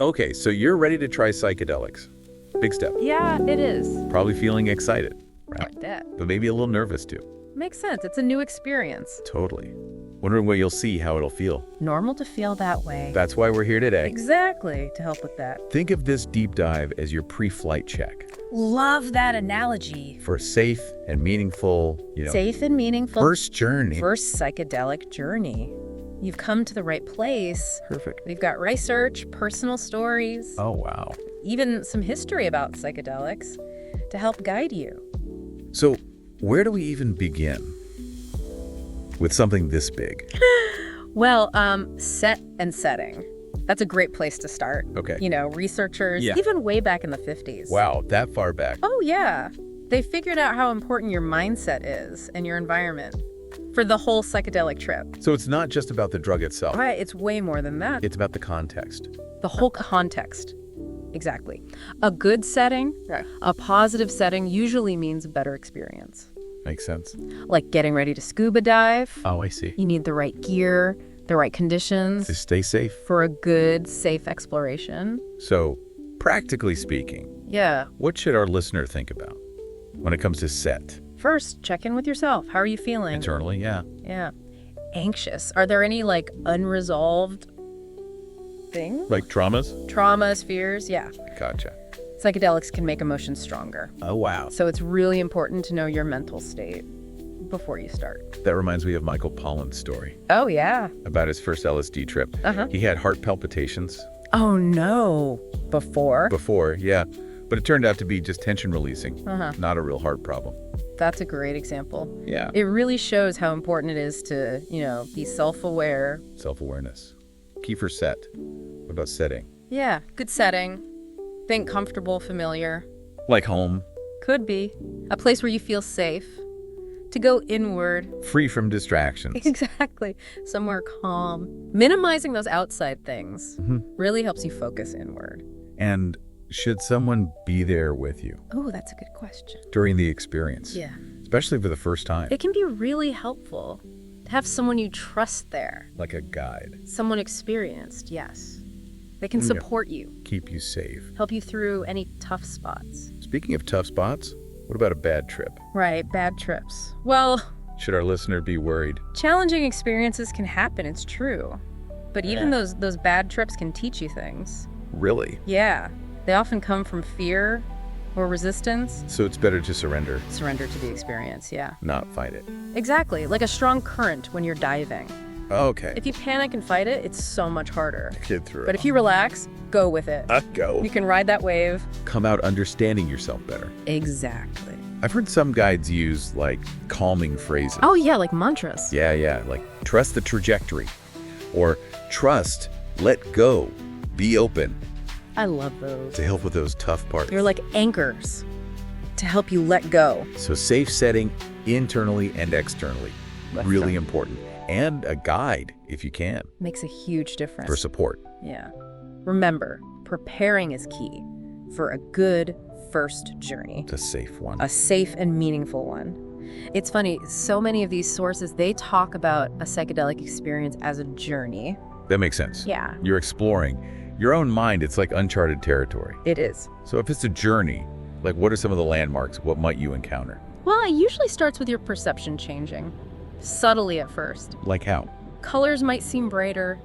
Okay, so you're ready to try psychedelics. Big step. Yeah, it is. Probably feeling excited, I bet. but maybe a little nervous too. Makes sense. It's a new experience. Totally. Wondering what you'll see, how it'll feel. Normal to feel that way. That's why we're here today. Exactly, to help with that. Think of this deep dive as your pre-flight check Love that analogy. for a safe and meaningful, Safe and meaningful. first journey. First psychedelic journey. You've come to the right place. Perfect. We've got research, personal stories, Oh, wow. even some history about psychedelics to help guide you. So, where do we even begin with something this big? Well, set and setting. That's a great place to start. Okay. Researchers, Yeah. even way back in the 50s. Wow, that far back. Oh, yeah. They figured out how important your mindset is and your environment for the whole psychedelic trip. So it's not just about the drug itself. Right, it's way more than that. It's about the context. The whole context. Exactly. A good setting, a positive setting usually means a better experience. Makes sense. Like getting ready to scuba dive. Oh, I see. You need the right gear, the right conditions To stay safe. for a good, safe exploration. So, practically speaking, Yeah. what should our listener think about when it comes to set? First, check in with yourself. How are you feeling? Internally, yeah. Yeah. Anxious. Are there any unresolved things? Like traumas? Traumas, fears? Yeah. Gotcha. Psychedelics can make emotions stronger. Oh, wow. So it's really important to know your mental state before you start. That reminds me of Michael Pollan's story Oh, yeah. about his first LSD trip. Uh-huh. He had heart palpitations Oh, no. Before? before, yeah. But it turned out to be just tension releasing, Uh-huh. not a real heart problem. That's a great example. Yeah. It really shows how important it is to, be self-aware. Self-awareness. Key for set. What about setting? Yeah, good setting. Think comfortable, familiar. Like home, Could be. A place where you feel safe. To go inward. free from distractions. Exactly. Somewhere calm. Minimizing those outside things Mhm. really helps you focus inward. And should someone be there with you Oh, that's a good question. during the experience? Yeah. Especially for the first time. It can be really helpful to have someone you trust there. Like a guide. Someone experienced, yes. They can Yeah. support you, Keep you safe. help you through any tough spots. Speaking of tough spots, what about a bad trip? Right, bad trips. Well, Should our listener be worried? challenging experiences can happen, it's true. But even Yeah. those bad trips can teach you things. Really? Yeah, they often come from fear or resistance. So it's better to surrender, Surrender to the experience, yeah. not fight it. Exactly, like a strong current when you're diving. Okay. If you panic and fight it, it's so much harder. Get through But it. if you relax, go with it. Go. You can ride that wave. Come out understanding yourself better. Exactly. I've heard some guides use, calming phrases. Oh, yeah, like mantras. Yeah, like, trust the trajectory. Or, trust, let go, be open, I love those. to help with those tough parts. They're like anchors to help you let go. So safe setting, internally and externally. Really important. And a guide, if you can, Makes a huge difference. for support. Yeah. Remember, preparing is key for a good first journey. It's a safe one. A safe and meaningful one. It's funny, so many of these sources, they talk about a psychedelic experience as a journey. That makes sense. Yeah, You're exploring. Your own mind, it's like uncharted territory. it is. So if it's a journey, what are some of the landmarks? What might you encounter? Well, it usually starts with your perception changing. Subtly at first. Like how? Colors might seem brighter,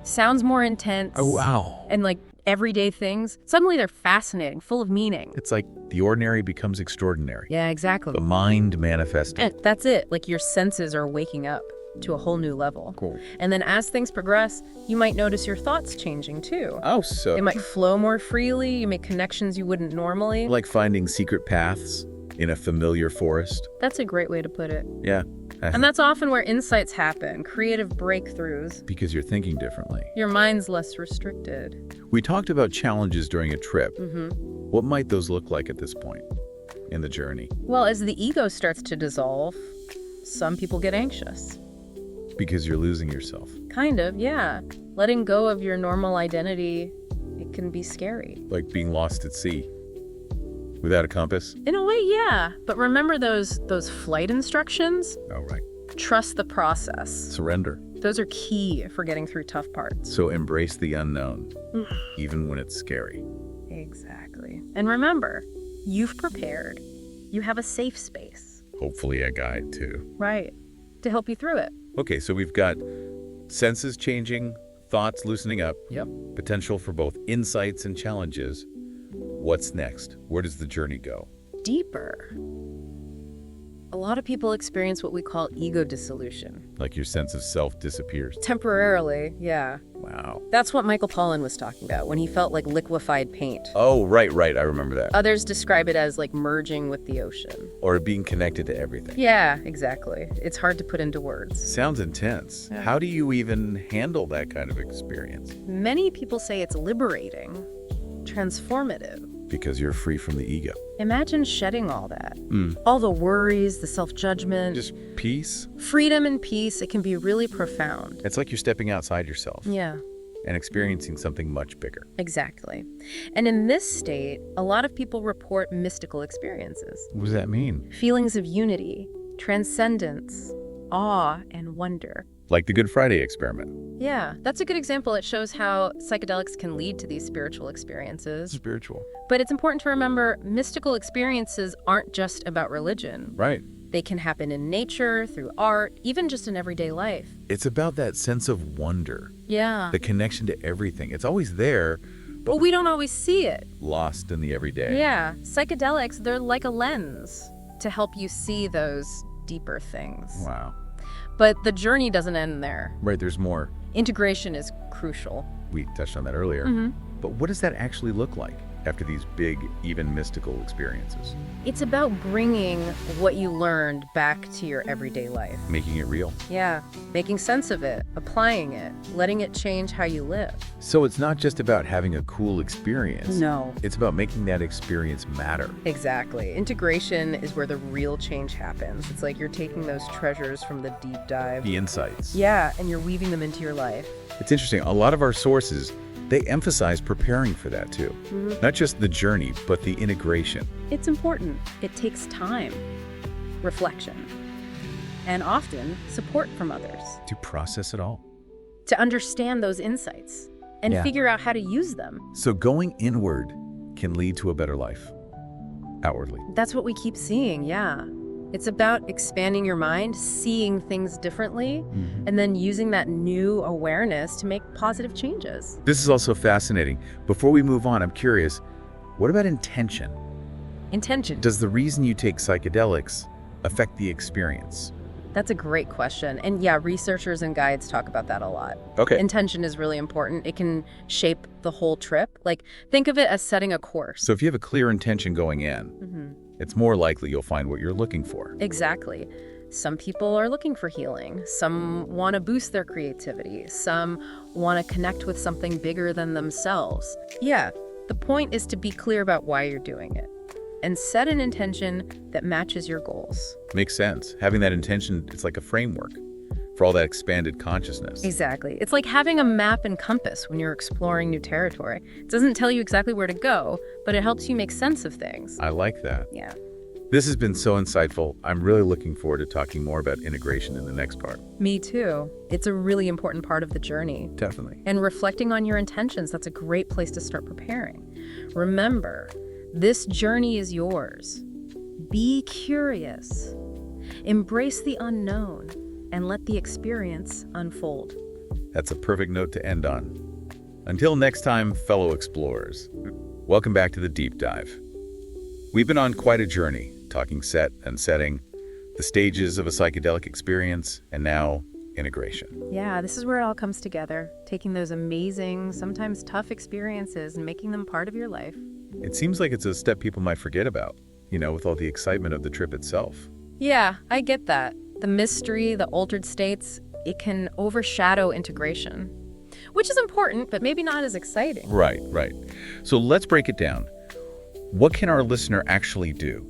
sounds more intense. Oh, wow. And everyday things, suddenly they're fascinating, full of meaning. It's like the ordinary becomes extraordinary. Yeah, exactly. The mind manifesting. And that's it. Your senses are waking up to a whole new level. Cool. And then as things progress, you might notice your thoughts changing too. Oh, so They might flow more freely. You make connections you wouldn't normally. like finding secret paths in a familiar forest. That's a great way to put it. Yeah. And that's often where insights happen, creative breakthroughs. Because you're thinking differently. Your mind's less restricted. We talked about challenges during a trip. Mm-hmm. What might those look like at this point in the journey? Well, as the ego starts to dissolve, some people get anxious. Because you're losing yourself. Kind of, yeah. Letting go of your normal identity, it can be scary. Like being lost at sea. Without a compass? In a way, yeah. But remember those flight instructions? Oh, right. Trust the process. Surrender. Those are key for getting through tough parts. So embrace the unknown, even when it's scary. Exactly. And remember, you've prepared. You have a safe space. Hopefully a guide too. Right. To help you through it. Okay, so we've got senses changing, thoughts loosening up, Yep. potential for both insights and challenges. What's next? Where does the journey go? Deeper. A lot of people experience what we call ego dissolution. Like your sense of self disappears. Temporarily, yeah. Wow. That's what Michael Pollan was talking about when he felt like liquefied paint. Oh, right. I remember that. Others describe it as like merging with the ocean. Or being connected to everything. Yeah, exactly. It's hard to put into words. Sounds intense. Yeah. How do you even handle that kind of experience? Many people say it's liberating, transformative. Because you're free from the ego. Imagine shedding all that. All the worries, the self-judgment. Just peace. Freedom and peace, it can be really profound. It's like you're stepping outside yourself Yeah, and experiencing something much bigger. exactly. And in this state, a lot of people report mystical experiences. What does that mean? Feelings of unity, transcendence, awe, and wonder. Like the Good Friday experiment. Yeah, that's a good example. It shows how psychedelics can lead to these spiritual experiences. Spiritual. But it's important to remember, mystical experiences aren't just about religion. Right. They can happen in nature, through art, even just in everyday life. It's about that sense of wonder, Yeah. the connection to everything. It's always there, But we don't always see it. lost in the everyday. Yeah. Psychedelics, they're like a lens to help you see those deeper things. Wow. But the journey doesn't end there. Right, there's more. Integration is crucial. We touched on that earlier. But what does that actually look like after these big, even mystical experiences? It's about bringing what you learned back to your everyday life. Making it real. Yeah, making sense of it, applying it, letting it change how you live. So it's not just about having a cool experience. No. It's about making that experience matter. Exactly. Integration is where the real change happens. It's like you're taking those treasures from the deep dive. The insights. Yeah, and you're weaving them into your life. It's interesting. A lot of our sources, they emphasize preparing for that too. Not just the journey, but the integration. It's important. It takes time, reflection, and often support from others To process it all. to understand those insights and Yeah. figure out how to use them. So going inward can lead to a better life. Outwardly. That's what we keep seeing, yeah. It's about expanding your mind, seeing things differently, and then using that new awareness to make positive changes. This is also fascinating. Before we move on, I'm curious, what about intention? Intention. Does the reason you take psychedelics affect the experience? That's a great question. And yeah, researchers and guides talk about that a lot. Okay. Intention is really important. It can shape the whole trip. Like, think of it as setting a course. So if you have a clear intention going in, it's more likely you'll find what you're looking for. Exactly. Some people are looking for healing. Some want to boost their creativity. Some want to connect with something bigger than themselves. Yeah, the point is to be clear about why you're doing it and set an intention that matches your goals. Makes sense. Having that intention, it's like a framework for all that expanded consciousness. Exactly. It's like having a map and compass when you're exploring new territory. It doesn't tell you exactly where to go, but it helps you make sense of things. I like that. Yeah. This has been so insightful. I'm really looking forward to talking more about integration in the next part. Me too. It's a really important part of the journey. Definitely. And reflecting on your intentions, that's a great place to start preparing. Remember, this journey is yours. Be curious. Embrace the unknown and let the experience unfold. That's a perfect note to end on. Until next time, fellow explorers, welcome back to the Deep Dive. We've been on quite a journey, talking set and setting, the stages of a psychedelic experience, and now integration. Yeah, this is where it all comes together, taking those amazing, sometimes tough experiences and making them part of your life. It seems like it's a step people might forget about, with all the excitement of the trip itself. Yeah, I get that. The mystery, the altered states, it can overshadow integration, which is important, but maybe not as exciting. Right. So let's break it down. What can our listener actually do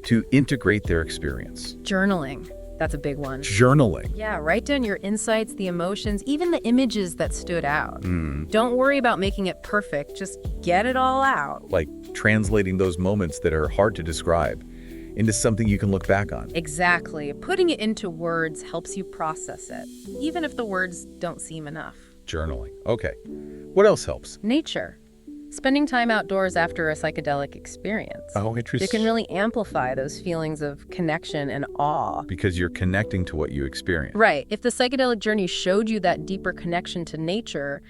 to integrate their experience? Journaling, that's a big one. Journaling. Yeah, write down your insights, the emotions, even the images that stood out. Don't worry about making it perfect, just get it all out. Like translating those moments that are hard to describe into something you can look back on. Exactly. Putting it into words helps you process it, even if the words don't seem enough. Journaling. Okay. What else helps? Nature. Spending time outdoors after a psychedelic experience. Oh, interesting. It can really amplify those feelings of connection and awe. Because you're connecting to what you experience. Right. If the psychedelic journey showed you that deeper connection to nature,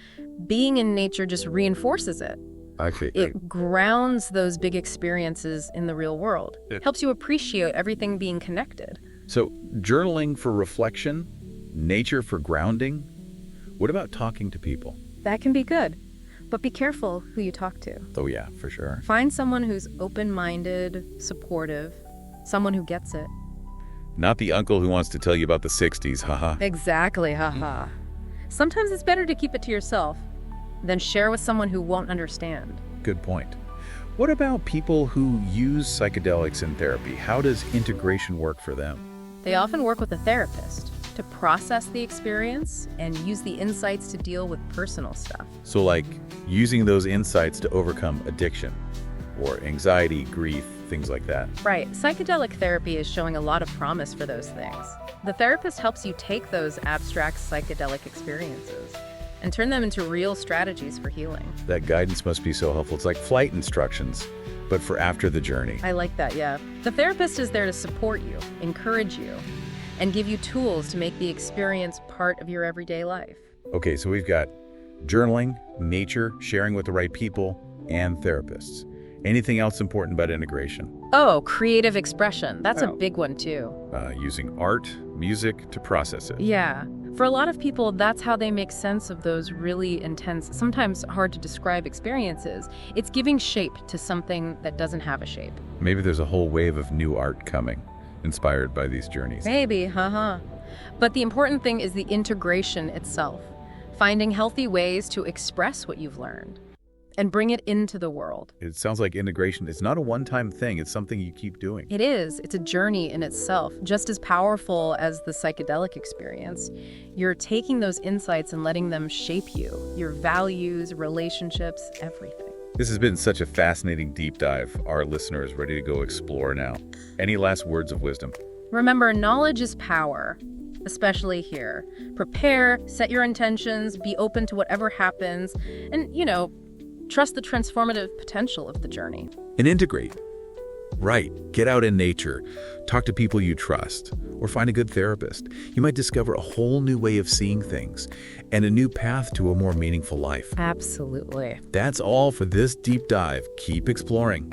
being in nature just reinforces it. Okay. It grounds those big experiences in the real world. Helps you appreciate everything being connected. So, journaling for reflection, nature for grounding. What about talking to people? That can be good. But be careful who you talk to. Oh, yeah, for sure. Find someone who's open-minded, supportive, someone who gets it. Not the uncle who wants to tell you about the 60s, haha. Exactly, haha. Sometimes it's better to keep it to yourself than share with someone who won't understand. Good point. What about people who use psychedelics in therapy? How does integration work for them? They often work with a therapist to process the experience and use the insights to deal with personal stuff. So like using those insights to overcome addiction or anxiety, grief, things like that. Right. Psychedelic therapy is showing a lot of promise for those things. The therapist helps you take those abstract psychedelic experiences and turn them into real strategies for healing. That guidance must be so helpful. It's like flight instructions, but for after the journey. I like that, yeah. The therapist is there to support you, encourage you, and give you tools to make the experience part of your everyday life. Okay, so we've got journaling, nature, sharing with the right people, and therapists. Anything else important about integration? Oh, creative expression. That's a big one, too. Using art, music to process it. Yeah. For a lot of people, that's how they make sense of those really intense, sometimes hard to describe experiences. It's giving shape to something that doesn't have a shape. Maybe there's a whole wave of new art coming, inspired by these journeys. Maybe, But the important thing is the integration itself. Finding healthy ways to express what you've learned and bring it into the world. It sounds like integration, it's not a one-time thing, it's something you keep doing. It is. It's a journey in itself, just as powerful as the psychedelic experience. You're taking those insights and letting them shape you, your values, relationships, everything. This has been such a fascinating deep dive. Our listeners ready to go explore now. Any last words of wisdom? Remember, knowledge is power, especially here. Prepare, set your intentions, be open to whatever happens, and, trust the transformative potential of the journey. And integrate. Right. Get out in nature. Talk to people you trust. Or find a good therapist. You might discover a whole new way of seeing things and a new path to a more meaningful life. Absolutely. That's all for this deep dive. Keep exploring.